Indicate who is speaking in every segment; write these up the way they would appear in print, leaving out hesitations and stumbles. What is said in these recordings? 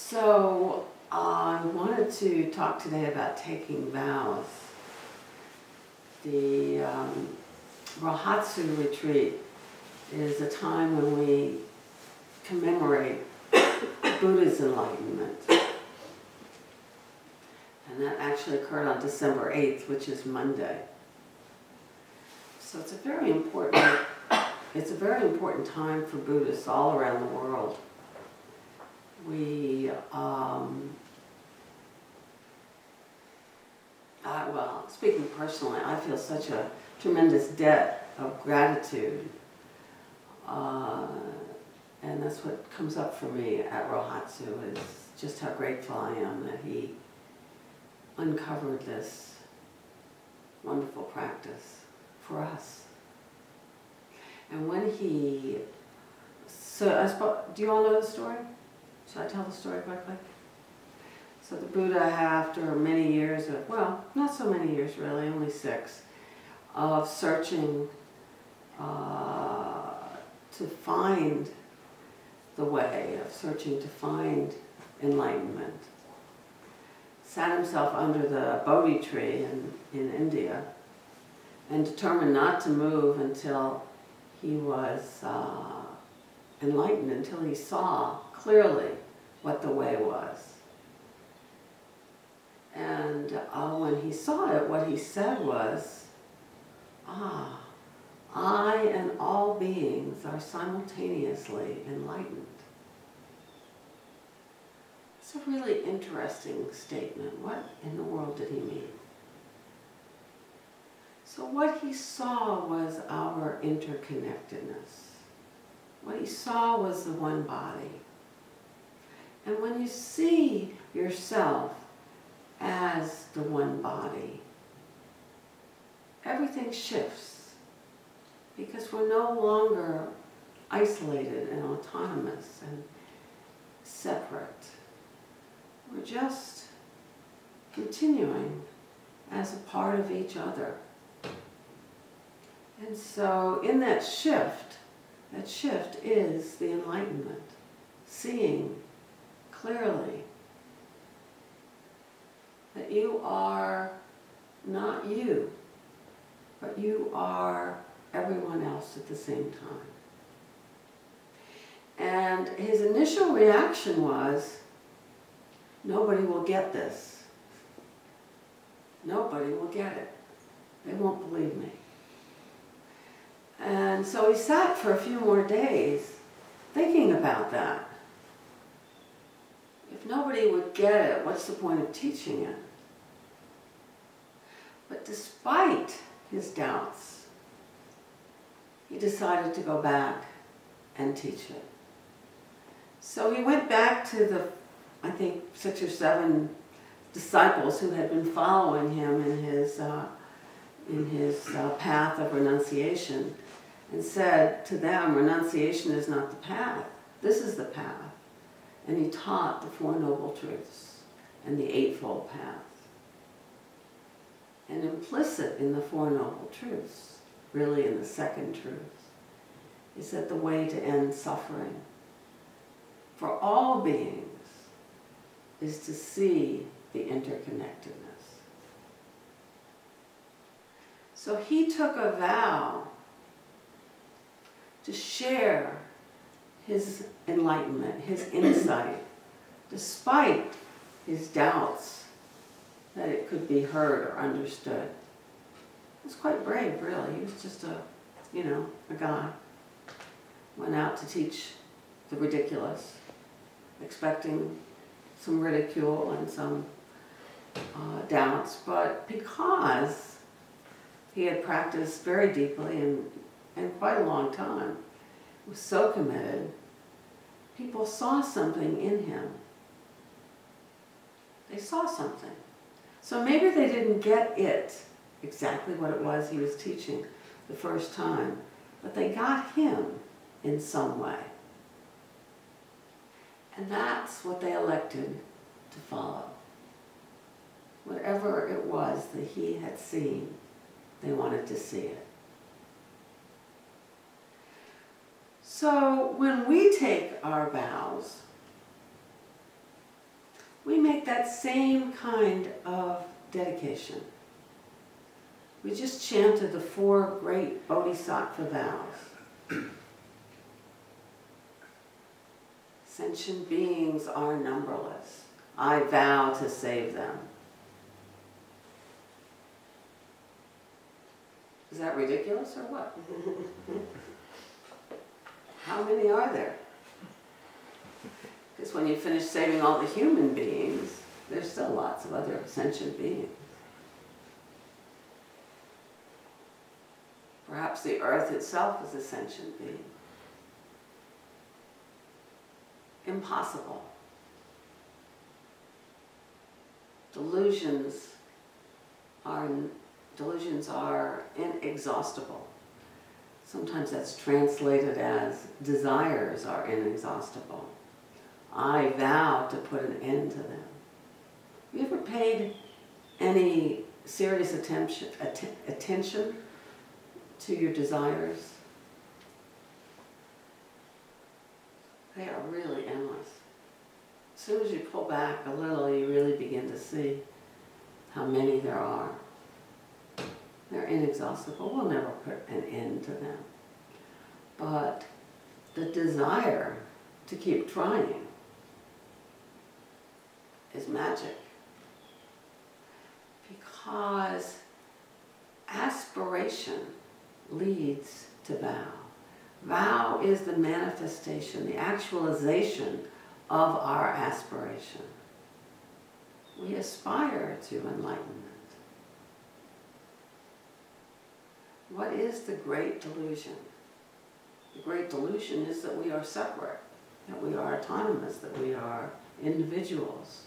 Speaker 1: So I wanted to talk today about taking vows. The Hogetsu retreat is a time when we commemorate Buddha's enlightenment. And that actually occurred on December 8th, which is Monday. So it's a very important time for Buddhists all around the world. We, well, speaking personally, I feel such a tremendous debt of gratitude. And that's what comes up for me at Hogetsu, is just how grateful I am that he uncovered this wonderful practice for us. And when he, do you all know the story? Should I tell the story quickly? So the Buddha, after many years of, well, not so many years really, only 6, of searching to find the way, of searching to find enlightenment, sat himself under the Bodhi tree in India and determined not to move until he was enlightened, until he saw clearly what the way was. And when he saw it, what he said was, I and all beings are simultaneously enlightened. It's a really interesting statement. What in the world did he mean? So what he saw was our interconnectedness. What he saw was the one body. And when you see yourself as the one body, everything shifts, because we're no longer isolated and autonomous and separate. We're just continuing as a part of each other. And so in that shift is the enlightenment, seeing clearly that you are not you, but you are everyone else at the same time. And his initial reaction was, nobody will get this. Nobody will get it. They won't believe me. And so he sat for a few more days thinking about that. If nobody would get it, what's the point of teaching it? But despite his doubts, he decided to go back and teach it. So he went back to the, I think, 6 or 7 disciples who had been following him in his path of renunciation, and said to them, renunciation is not the path, this is the path. And he taught the 4 Noble Truths and the Eightfold Path. And implicit in the 4 Noble Truths, really in the second truth, is that the way to end suffering for all beings is to see the interconnectedness. So he took a vow to share his enlightenment, his insight, despite his doubts that it could be heard or understood. It was quite brave, really. He was just a guy. Went out to teach the ridiculous, expecting some ridicule and some doubts, but because he had practiced very deeply and quite a long time, was so committed, people saw something in him. They saw something. So maybe they didn't get it, exactly what it was he was teaching the first time, but they got him in some way. And that's what they elected to follow. Whatever it was that he had seen, they wanted to see it. So when we take our vows, we make that same kind of dedication. We just chanted the 4 great Bodhisattva vows. Sentient beings are numberless. I vow to save them. Is that ridiculous or what? How many are there? Because when you finish saving all the human beings, there's still lots of other sentient beings. Perhaps the earth itself is a sentient being. Impossible. Delusions are inexhaustible. Sometimes that's translated as desires are inexhaustible. I vow to put an end to them. Have you ever paid any serious attention to your desires? They are really endless. As soon as you pull back a little, you really begin to see how many there are. They're inexhaustible. We'll never put an end to them. But the desire to keep trying is magic. Because aspiration leads to vow. Vow is the manifestation, the actualization of our aspiration. We aspire to enlightenment. What is the great delusion? The great delusion is that we are separate, that we are autonomous, that we are individuals.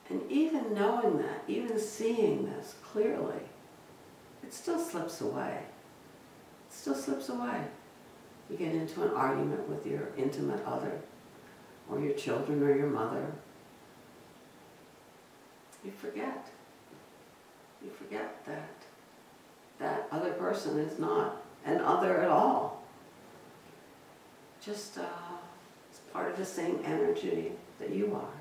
Speaker 1: And even knowing that, even seeing this clearly, it still slips away. It still slips away. You get into an argument with your intimate other, or your children, or your mother. You forget. You forget that that other person is not an other at all. Just it's part of the same energy that you are.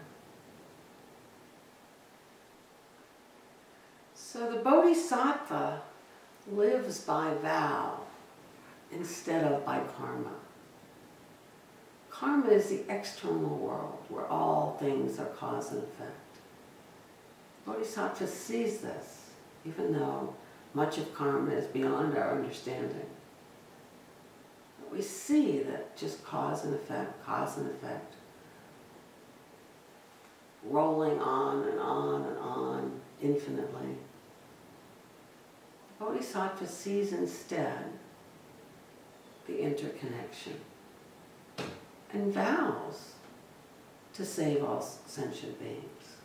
Speaker 1: So the Bodhisattva lives by vow instead of by karma. Karma is the external world where all things are cause and effect. Bodhisattva sees this, even though much of karma is beyond our understanding. But we see that just cause and effect, rolling on and on and on infinitely. The Bodhisattva sees instead the interconnection and vows to save all sentient beings,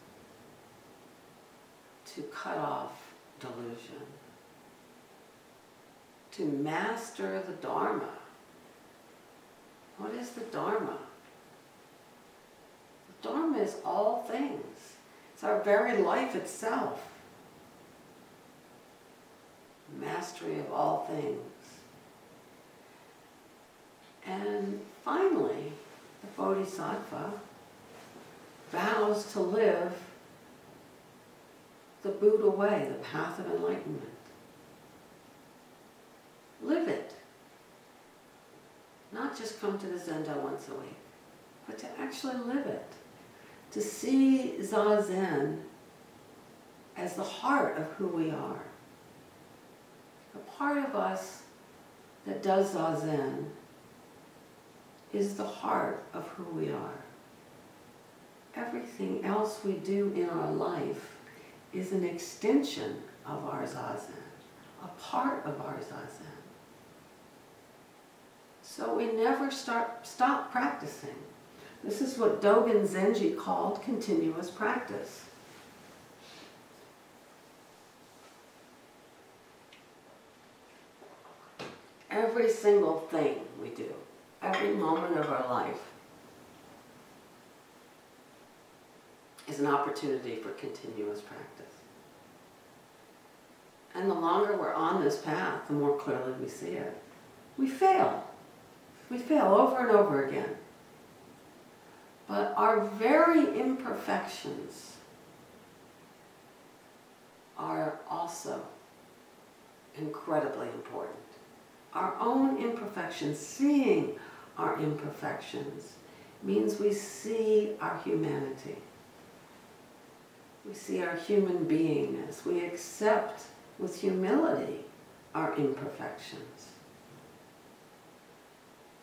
Speaker 1: to cut off delusion, to master the Dharma. What is the Dharma? The Dharma is all things. It's our very life itself. Mastery of all things. And finally, the Bodhisattva vows to live the Buddha way, the path of enlightenment. Live it. Not just come to the Zendo once a week, but to actually live it. To see Zazen as the heart of who we are. The part of us that does Zazen is the heart of who we are. Everything else we do in our life is an extension of our Zazen, a part of our Zazen. So we never stop practicing. This is what Dogen Zenji called continuous practice. Every single thing we do, every moment of our life, is an opportunity for continuous practice. And the longer we're on this path, the more clearly we see it. We fail. We fail over and over again. But our very imperfections are also incredibly important. Our own imperfections, seeing our imperfections, means we see our humanity. We see our human beingness. We accept with humility our imperfections.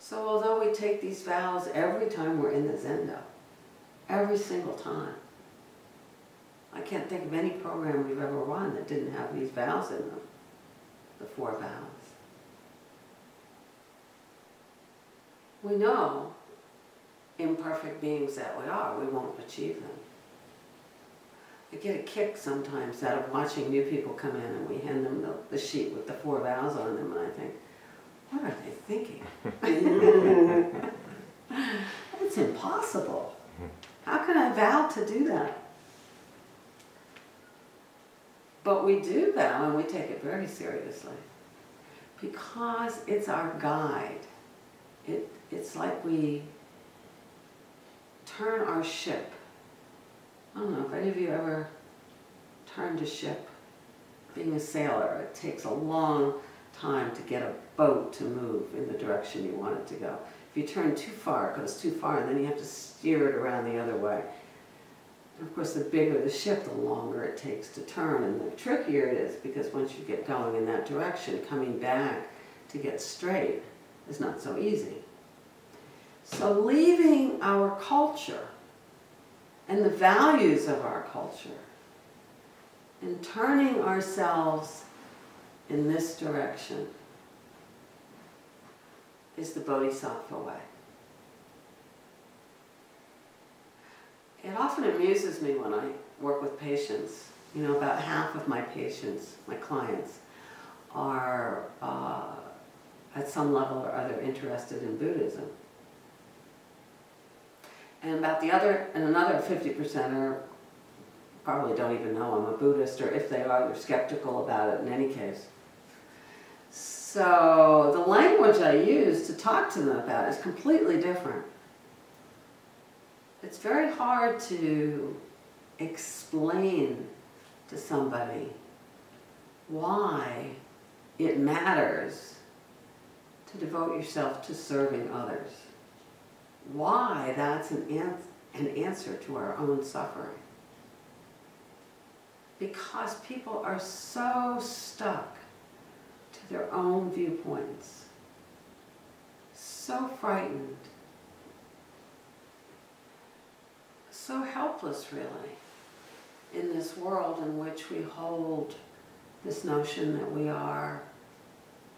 Speaker 1: So although we take these vows every time we're in the Zendo, every single time, I can't think of any program we've ever run that didn't have these vows in them, the 4 vows. We know, imperfect beings that we are, we won't achieve them. I get a kick sometimes out of watching new people come in and we hand them the sheet with the 4 vows on them, and I think, what are they thinking? It's impossible. How can I vow to do that? But we do vow, and we take it very seriously, because it's our guide. It's like we turn our ship. I don't know if any of you ever turned a ship. Being a sailor, it takes a long time to get a boat to move in the direction you want it to go. If you turn too far, it goes too far, and then you have to steer it around the other way. And of course, the bigger the ship, the longer it takes to turn, and the trickier it is, because once you get going in that direction, coming back to get straight is not so easy. So leaving our culture and the values of our culture and turning ourselves in this direction is the Bodhisattva way. It often amuses me when I work with patients. You know, about half of my patients, my clients, are at some level or other interested in Buddhism. And another 50% are probably don't even know I'm a Buddhist, or if they are, they're skeptical about it in any case. So the language I use to talk to them about is completely different. It's very hard to explain to somebody why it matters to devote yourself to serving others. Why that's an answer to our own suffering. Because people are so stuck to their own viewpoints, so frightened, so helpless really, in this world in which we hold this notion that we are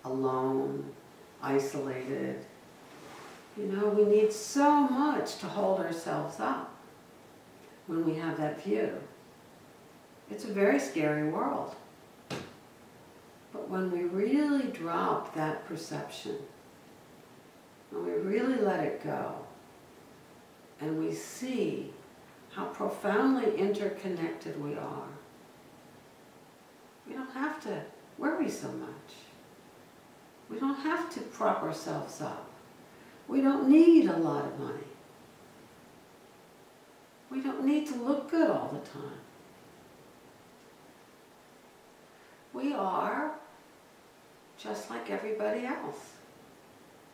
Speaker 1: alone, isolated. You know, we need so much to hold ourselves up when we have that view. It's a very scary world. But when we really drop that perception, when we really let it go, and we see how profoundly interconnected we are, we don't have to worry so much. We don't have to prop ourselves up. We don't need a lot of money. We don't need to look good all the time. We are just like everybody else.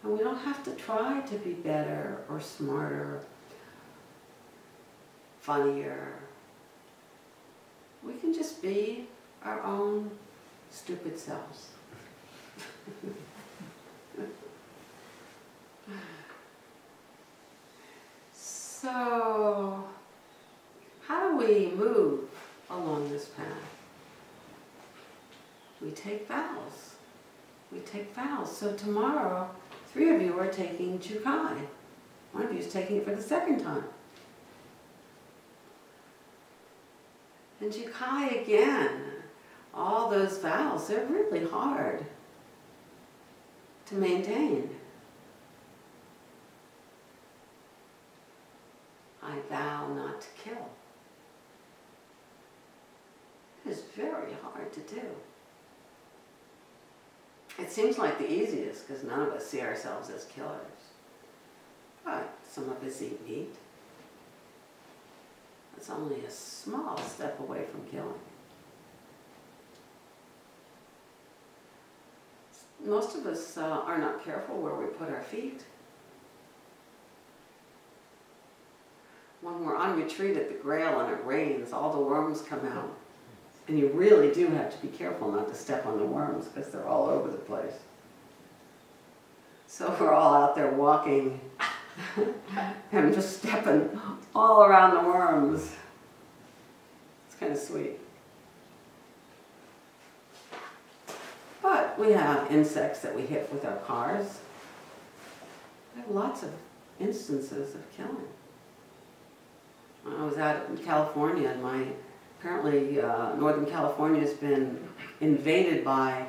Speaker 1: And we don't have to try to be better or smarter, funnier. We can just be our own stupid selves. So, how do we move along this path? We take vows. We take vows. So tomorrow, 3 of you are taking Jukai. 1 of you is taking it for the 2nd time. And Jukai again, all those vows, they're really hard to maintain. I vow not to kill. It is very hard to do. It seems like the easiest because none of us see ourselves as killers. But some of us eat meat. It's only a small step away from killing. Most of us are not careful where we put our feet. When we're on retreat at the Grail and it rains, all the worms come out. And you really do have to be careful not to step on the worms because they're all over the place. So we're all out there walking and just stepping all around the worms. It's kind of sweet. But we have insects that we hit with our cars. We have lots of instances of killing. I was out in California, and apparently Northern California has been invaded by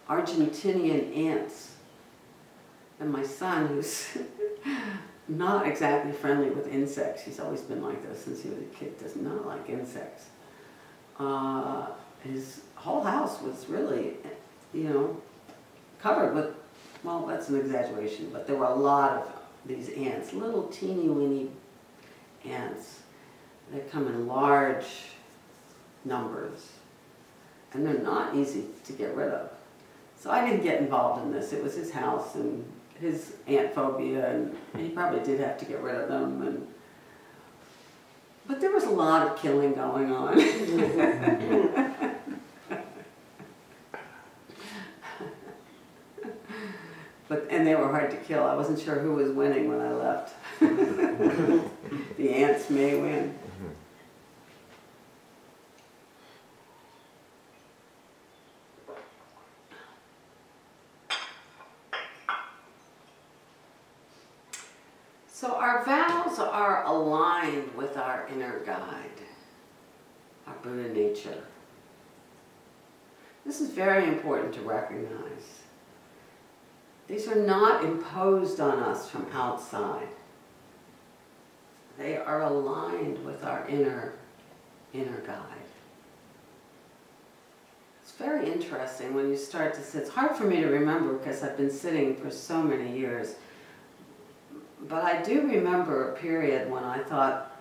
Speaker 1: Argentinian ants. And my son, who's not exactly friendly with insects, he's always been like this since he was a kid, does not like insects. His whole house was really, covered with, well, that's an exaggeration, but there were a lot of these ants, little teeny weeny ants. They come in large numbers, and they're not easy to get rid of. So I didn't get involved in this. It was his house and his ant phobia, and he probably did have to get rid of them. But there was a lot of killing going on. And they were hard to kill. I wasn't sure who was winning when I left. The ants may win. So our vows are aligned with our inner guide, our Buddha nature. This is very important to recognize. These are not imposed on us from outside. They are aligned with our inner guide. It's very interesting when you start to sit. It's hard for me to remember because I've been sitting for so many years. But I do remember a period when I thought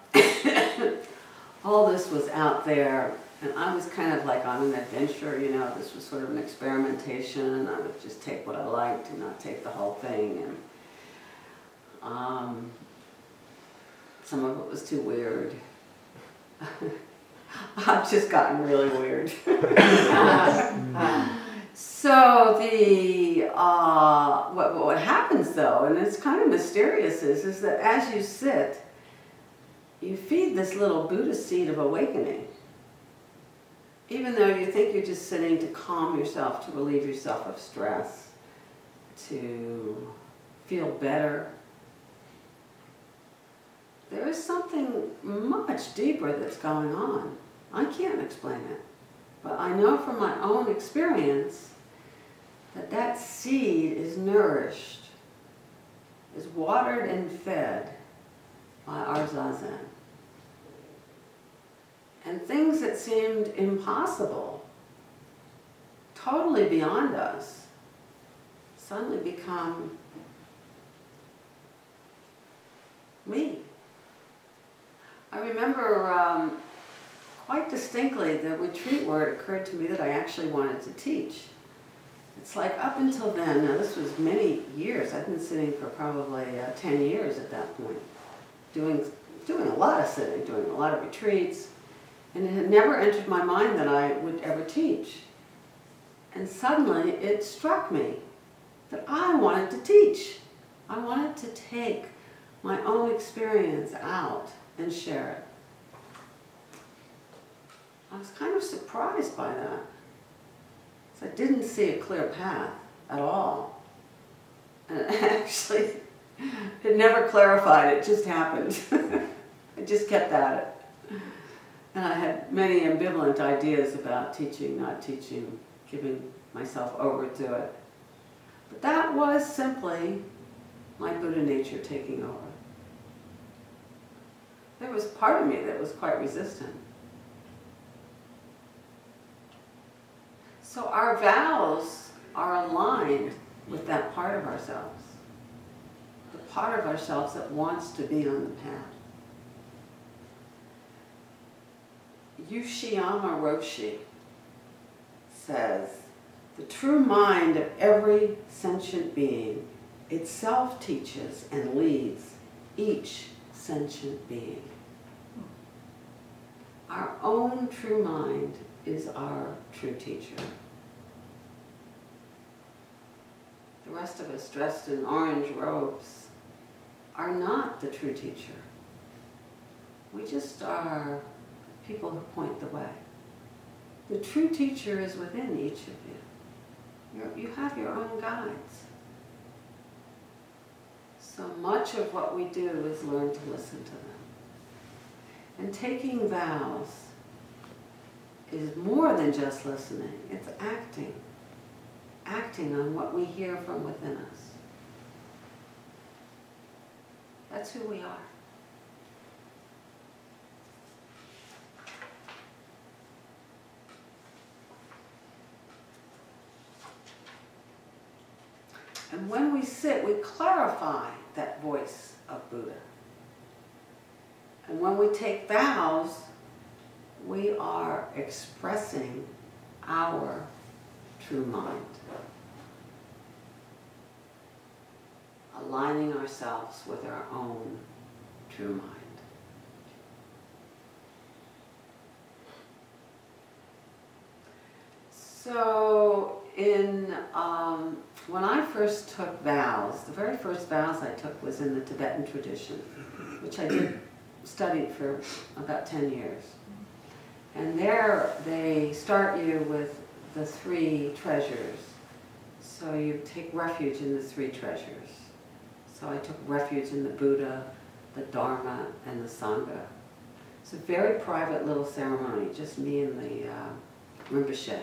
Speaker 1: all this was out there, and I was kind of like on an adventure, this was sort of an experimentation. I would just take what I liked and not take the whole thing. And some of it was too weird. I've just gotten really weird. So what happens though, and it's kind of mysterious, is that as you sit, you feed this little Buddha seed of awakening. Even though you think you're just sitting to calm yourself, to relieve yourself of stress, to feel better, there is something much deeper that's going on. I can't explain it, but I know from my own experience that that seed is nourished, is watered and fed by our zazen. And things that seemed impossible, totally beyond us, suddenly become me. I remember quite distinctly the retreat where it occurred to me that I actually wanted to teach. It's like up until then, now this was many years, I've been sitting for probably 10 years at that point, doing a lot of sitting, doing a lot of retreats, and it had never entered my mind that I would ever teach. And suddenly it struck me that I wanted to teach. I wanted to take my own experience out and share it. I was kind of surprised by that. So I didn't see a clear path at all. And actually, it never clarified, it just happened. I just kept at it. And I had many ambivalent ideas about teaching, not teaching, giving myself over to it. But that was simply my Buddha nature taking over. There was part of me that was quite resistant. So our vows are aligned with that part of ourselves. The part of ourselves that wants to be on the path. Yushiyama Roshi says, the true mind of every sentient being itself teaches and leads each sentient being. Our own true mind is our true teacher. The rest of us dressed in orange robes are not the true teacher. We just are people who point the way. The true teacher is within each of you. You have your own guides. So much of what we do is learn to listen to them. And taking vows is more than just listening. It's acting. Acting on what we hear from within us. That's who we are. And when we sit, we clarify that voice of Buddha. And when we take vows, we are expressing our true mind. Aligning ourselves with our own true mind. So when I first took vows, the very first vows I took was in the Tibetan tradition, which I studied for about 10 years. And there they start you with the 3 treasures. So you take refuge in the 3 treasures. So I took refuge in the Buddha, the Dharma, and the Sangha. It's a very private little ceremony, just me and the Rinpoche.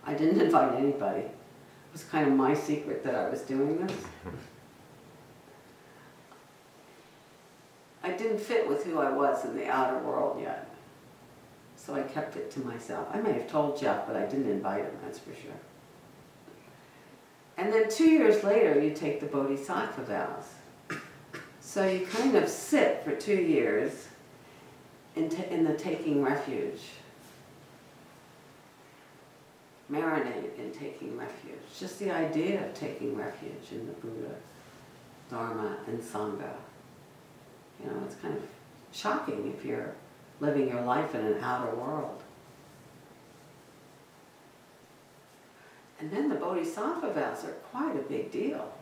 Speaker 1: I didn't invite anybody. It was kind of my secret that I was doing this. I didn't fit with who I was in the outer world yet. So I kept it to myself. I may have told Jeff, but I didn't invite him, that's for sure. And then 2 years later, you take the Bodhisattva vows. So you kind of sit for 2 years in the taking refuge. Marinate in taking refuge. Just the idea of taking refuge in the Buddha, Dharma, and Sangha. You know, it's kind of shocking if you're living your life in an outer world. And then the Bodhisattva vows are quite a big deal.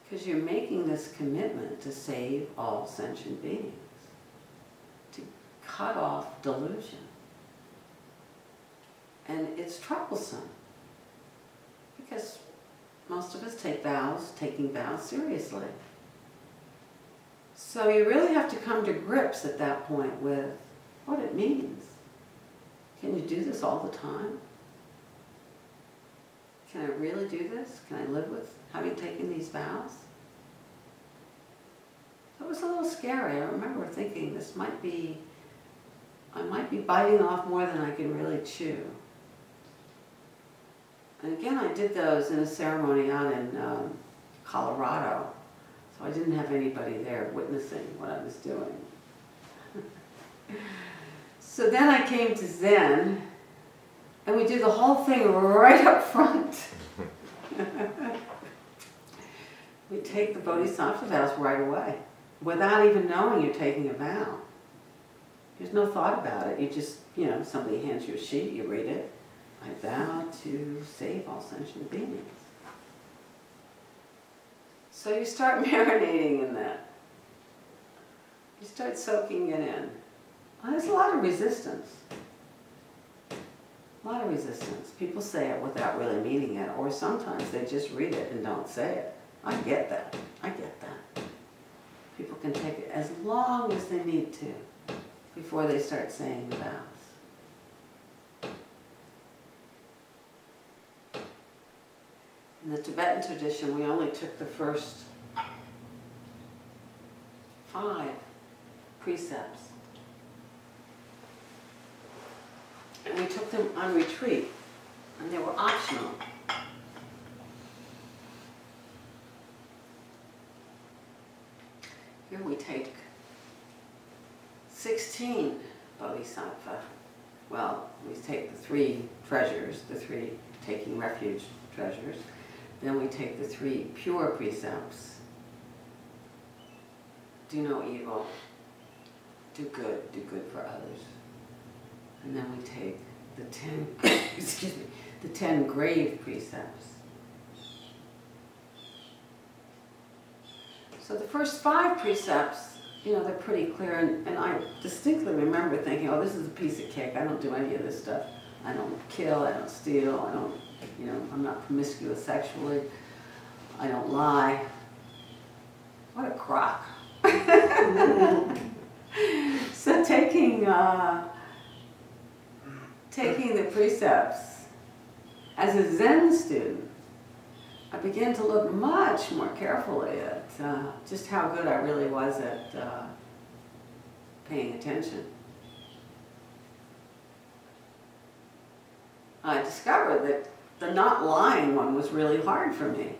Speaker 1: Because you're making this commitment to save all sentient beings. To cut off delusion. And it's troublesome. Because most of us take vows, taking vows seriously. So you really have to come to grips at that point with what it means. Can you do this all the time? Can I really do this? Can I live with having taken these vows? It was a little scary. I remember thinking I might be biting off more than I can really chew. And again, I did those in a ceremony out in Colorado. So I didn't have anybody there witnessing what I was doing. So then I came to Zen, and we do the whole thing right up front. We take the Bodhisattva vows right away, without even knowing you're taking a vow. There's no thought about it. You just, somebody hands you a sheet, you read it. I vow to save all sentient beings. So you start marinating in that. You start soaking it in. Well, there's a lot of resistance. A lot of resistance. People say it without really meaning it, or sometimes they just read it and don't say it. I get that. I get that. People can take it as long as they need to before they start saying the vows. In the Tibetan tradition, we only took the first 5 precepts. And we took them on retreat, and they were optional. Here we take 16 bodhisattva. Well, we take the 3 treasures, the 3 taking refuge treasures. Then we take the 3 pure precepts. Do no evil, do good for others. And then we take the 10, excuse me, the 10 grave precepts. So the first 5 precepts, you know, they're pretty clear, and I distinctly remember thinking, oh, this is a piece of cake. I don't do any of this stuff. I don't kill, I don't steal, I don't, you know, I'm not promiscuous sexually, I don't lie. What a crock. So taking the precepts, as a Zen student, I began to look much more carefully at just how good I really was at paying attention. I discovered that the not lying one was really hard for me.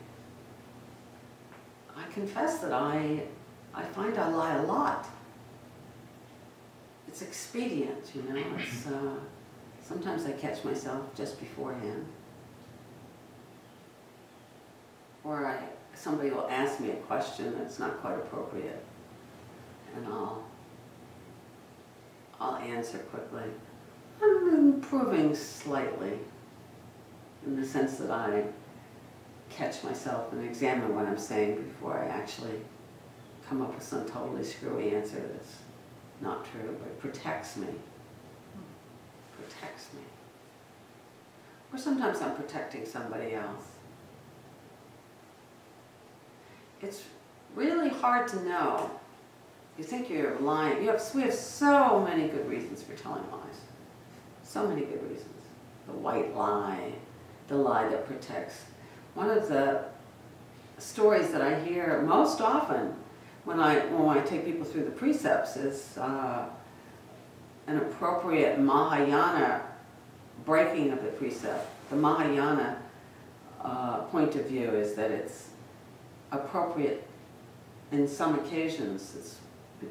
Speaker 1: I confess that I find I lie a lot. It's expedient, you know. It's, sometimes I catch myself just beforehand. Or somebody will ask me a question that's not quite appropriate, and I'll answer quickly. I'm improving slightly in the sense that I catch myself and examine what I'm saying before I actually come up with some totally screwy answer that's not true, but it protects me. Protects me. Or sometimes I'm protecting somebody else. It's really hard to know. You think you're lying. We have so many good reasons for telling lies. So many good reasons. The white lie, the lie that protects. One of the stories that I hear most often when I take people through the precepts is an appropriate Mahayana breaking of the precept. The Mahayana point of view is that it's appropriate in some occasions, it's,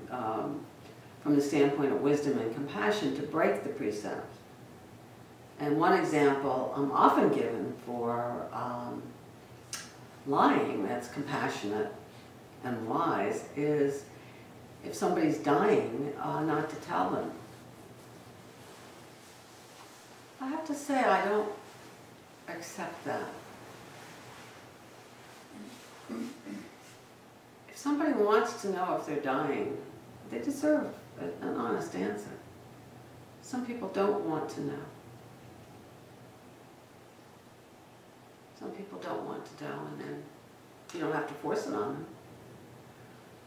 Speaker 1: from the standpoint of wisdom and compassion, to break the precept. And one example I'm often given for lying that's compassionate and wise is if somebody's dying, not to tell them. I have to say I don't accept that. If somebody wants to know if they're dying, they deserve an honest answer. Some people don't want to know. Some people don't want to know, and then you don't have to force it on them.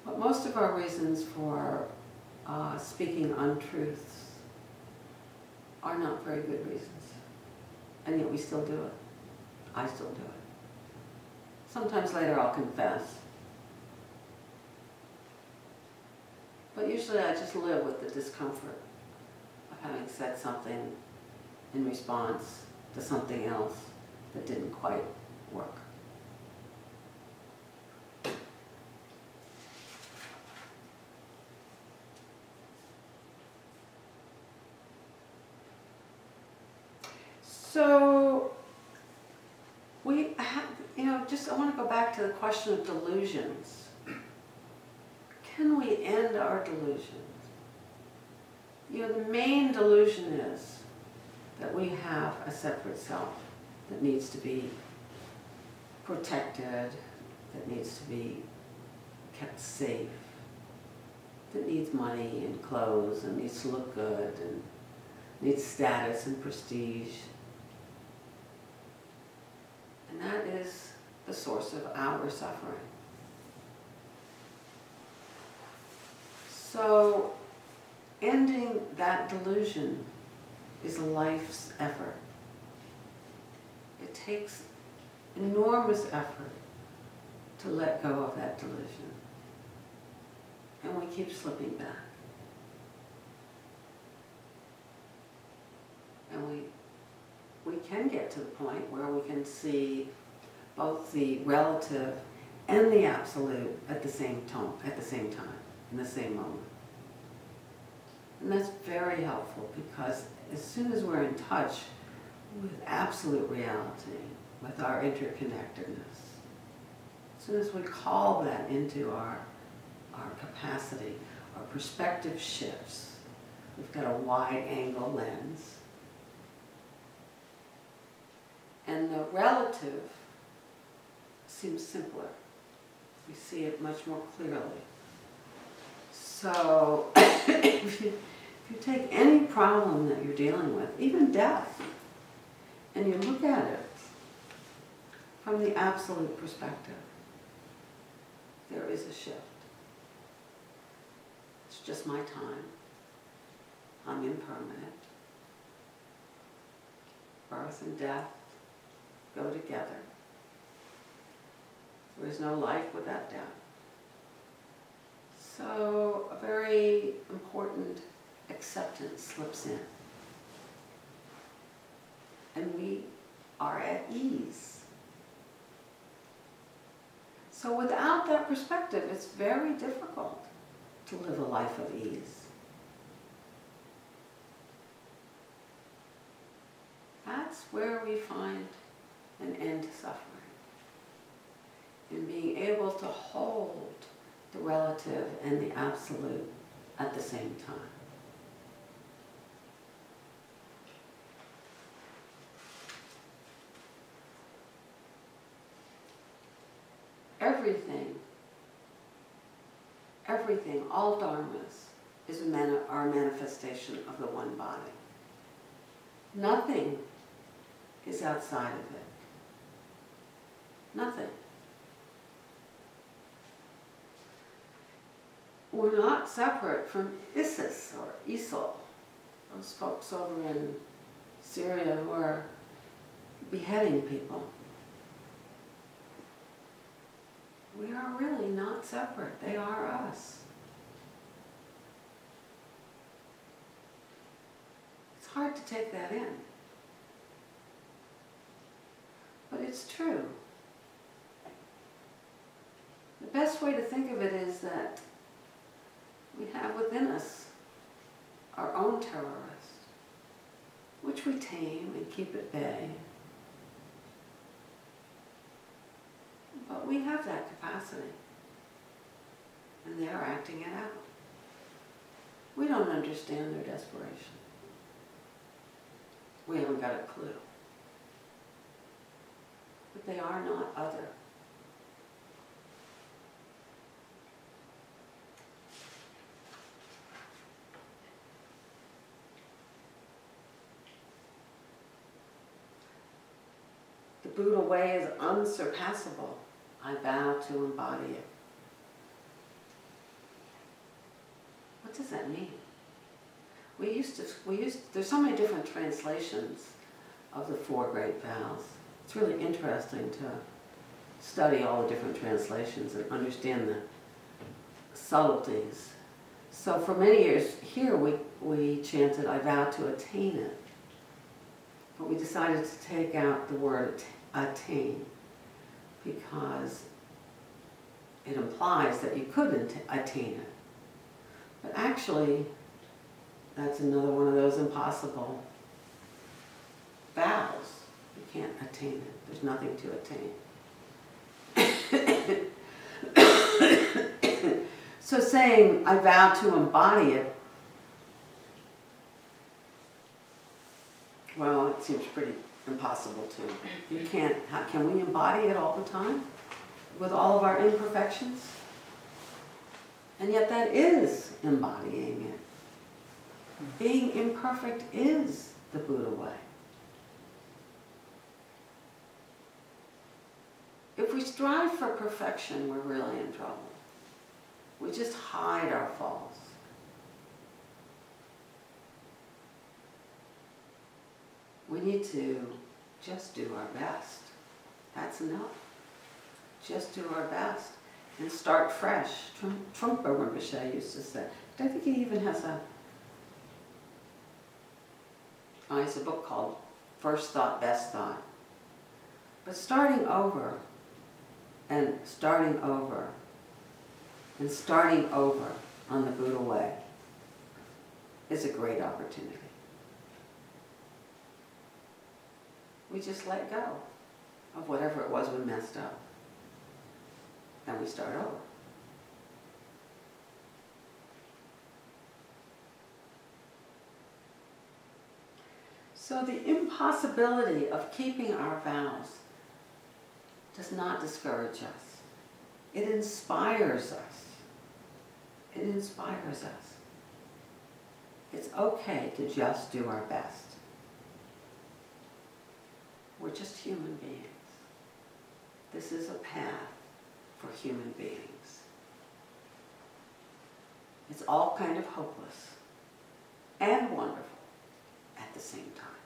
Speaker 1: But most of our reasons for speaking untruths are not very good reasons. And yet we still do it. I still do it. Sometimes later I'll confess. But usually I just live with the discomfort of having said something in response to something else that didn't quite work. So we have, you know, I want to go back to the question of delusions. Can we end our delusions? You know, the main delusion is that we have a separate self that needs to be protected, that needs to be kept safe, that needs money and clothes and needs to look good and needs status and prestige. And that is the source of our suffering. So, ending that delusion is a life's effort. It takes enormous effort to let go of that delusion. And we keep slipping back. And we can get to the point where we can see both the relative and the absolute at the same time, in the same moment. And that's very helpful because as soon as we're in touch with absolute reality, with our interconnectedness, as soon as we call that into our capacity, our perspective shifts. We've got a wide angle lens. And the relative seems simpler. We see it much more clearly. So if you take any problem that you're dealing with, even death, and you look at it from the absolute perspective, there is a shift. It's just my time. I'm impermanent. Birth and death go together. There is no life without death. So a very important acceptance slips in. And we are at ease. So without that perspective, it's very difficult to live a life of ease. That's where we find an end to suffering. In being able to hold the relative and the absolute at the same time. Everything, all dharmas, is our manifestation of the one body. Nothing is outside of it. Nothing. We're not separate from Isis or Esau, those folks over in Syria who are beheading people. We are really not separate. They are us. It's hard to take that in. But it's true. The best way to think of it is that we have within us our own terrorist, which we tame and keep at bay. But we have that capacity, and they are acting it out. We don't understand their desperation. We haven't got a clue. But they are not other. The Buddha way is unsurpassable. I vow to embody it. What does that mean? There's so many different translations of the four great vows. It's really interesting to study all the different translations and understand the subtleties. So for many years here we chanted, I vow to attain it. But we decided to take out the word attain, because it implies that you couldn't attain it. But actually, that's another one of those impossible vows. You can't attain it. There's nothing to attain. So saying, I vow to embody it, well, it seems pretty impossible to. You can't, can we embody it all the time? With all of our imperfections? And yet that is embodying it. Being imperfect is the Buddha way. If we strive for perfection, we're really in trouble. We just hide our faults. We need to just do our best. That's enough. Just do our best and start fresh. Trungpa Rinpoche used to say. I think he even has it's a book called First Thought, Best Thought. But starting over and starting over and starting over on the Buddha way is a great opportunity. We just let go of whatever it was we messed up. And we start over. So the impossibility of keeping our vows does not discourage us. It inspires us. It inspires us. It's okay to just do our best. We're just human beings. This is a path for human beings. It's all kind of hopeless and wonderful at the same time.